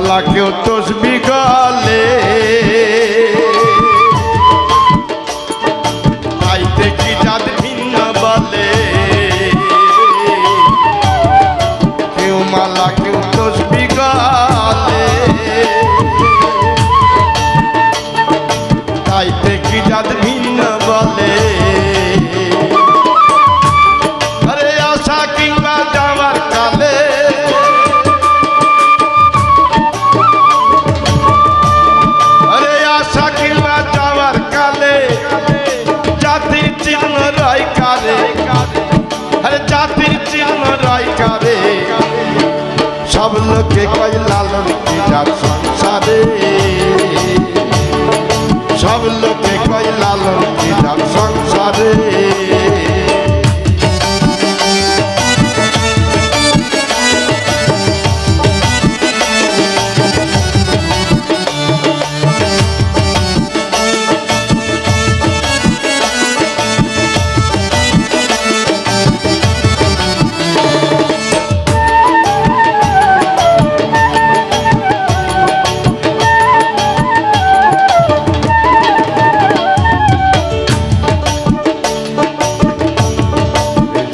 মালা কেউ তসবি গলে তাইতে কি জাত ভিন্ন বলে কেউ মালা কেউ তসবি গলে তাইতে কি জাত ভিন্ন বলে আরে আশা কিংবা যাওয়ার কালে আরে আশা কিংবা যাওয়ার কালে জাতির চিহ্ন রয় কারে আরে জাতির চিহ্ন রয় কারে সব লোকে কয় লালন কি জাত সংসারে সব লোকে কয় লালন কি জাত সংসারে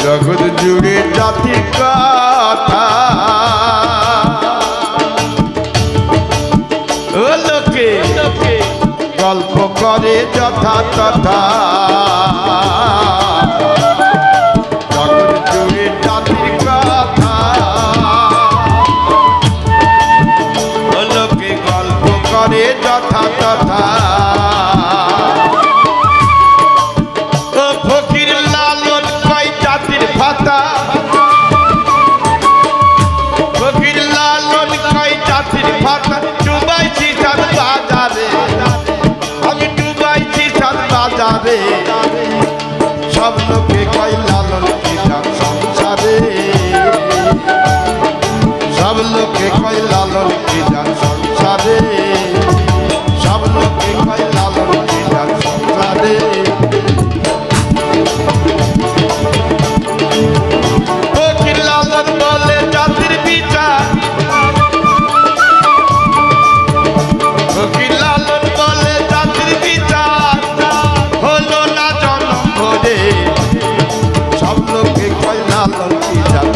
জগৎ জুড়ে জাতির কথা ও লোকে গল্প করে যথা তথা জগৎ জুড়ে জাতির কথা ও লোকে গল্প করে যথা তথা ও ফকির লালন কয় জাতির ভাতা ফকির লালন কয় জাতির ভাতা ডুবাইছি সাত বাজারে আমি ডুবাইছি সাত বাজারে সব লোকে কয় লালন কি জাত সংসারে সব লোকে কয় লালন কি জাত সংসারে সব লোকে কয় লালন কি জাত সংসারে ফকির লালন বলে জাতির বিচার ফকির লালন বলে জাতির বিচার হলো না জন্ম ভরে সব লোকে কয় লালন কি জাত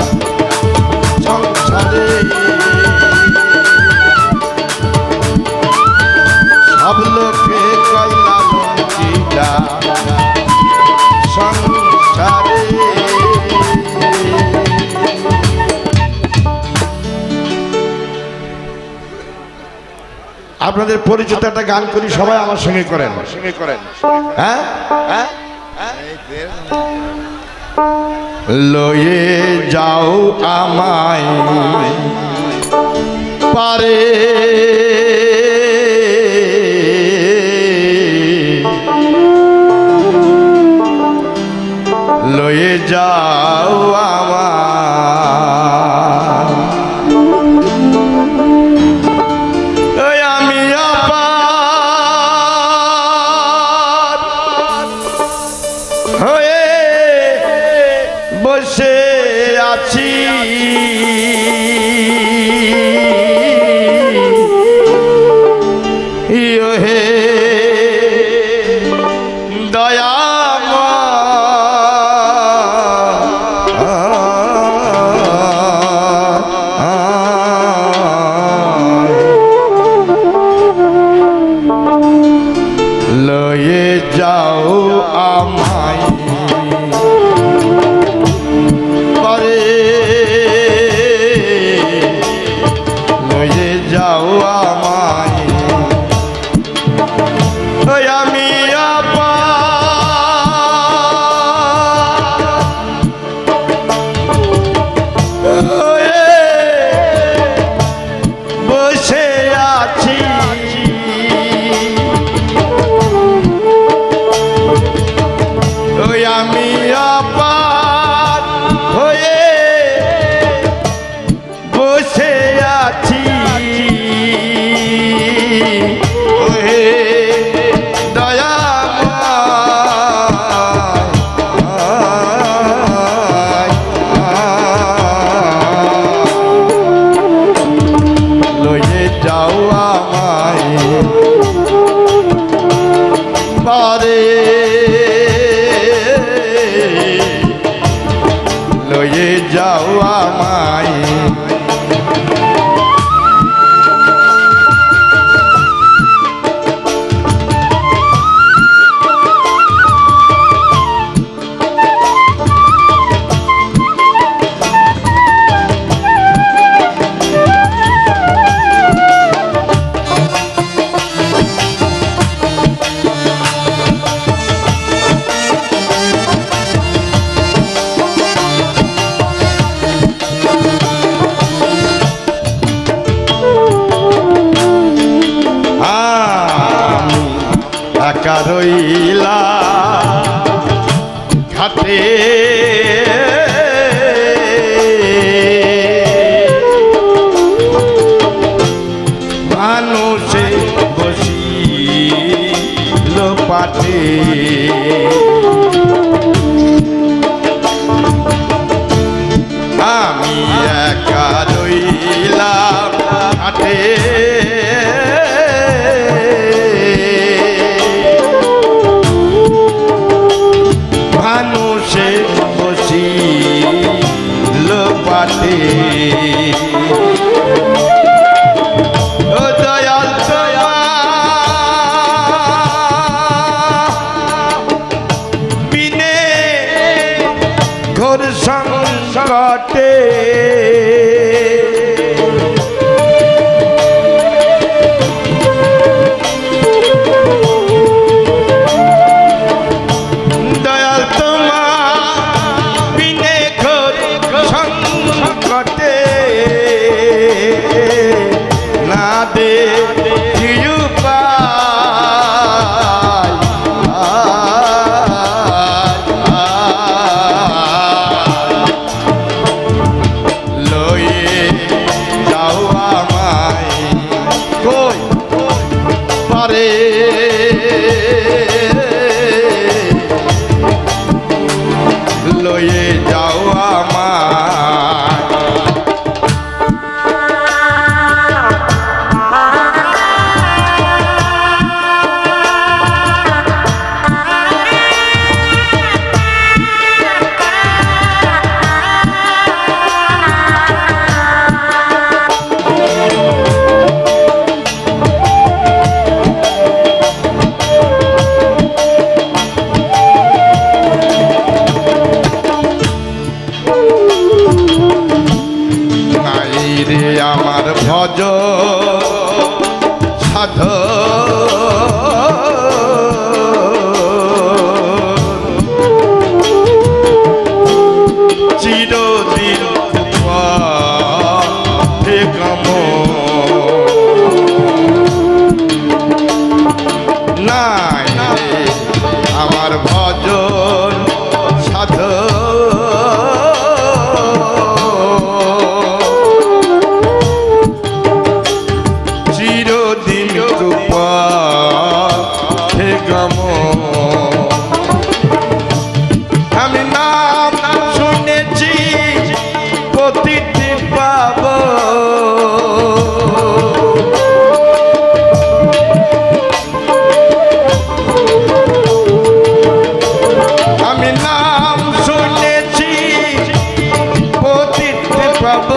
সংসারে সব লোকে কয় লালন কি জাত সংসারে আপনাদের পরিচিত একটা গান করি সবাই আমার সঙ্গে করেন হ্যাঁ লয়ে যাও আমায় পারে লয়ে যাও আমায় আমি আবার হয়ে বসে আছি হে লয়ে যাও আমায় পারে লয়ে যাও আমায় আমি বসে আছি আমি আবার হয়ে বসে আছি হে দয়াময় লয়ে যা লয়ে যাও আমায় একা রইলা ঘাটে মানুষে বসিল পাটে আমি একা রইলাম ঘাটে মানুষে বসিল পাটে ও দয়াল বিনে ঘোর সংকটে দে জিউ পাই লয়ে যাও আমায় কই পারে লয়ে যাও আমায় আমার ভজ সাধ চিরদিন গম নাই আমার ভজন সাধ আমি নাম শুনেছি প্রতিটি পাব আমি নাম শুনেছি প্রতিটি পাব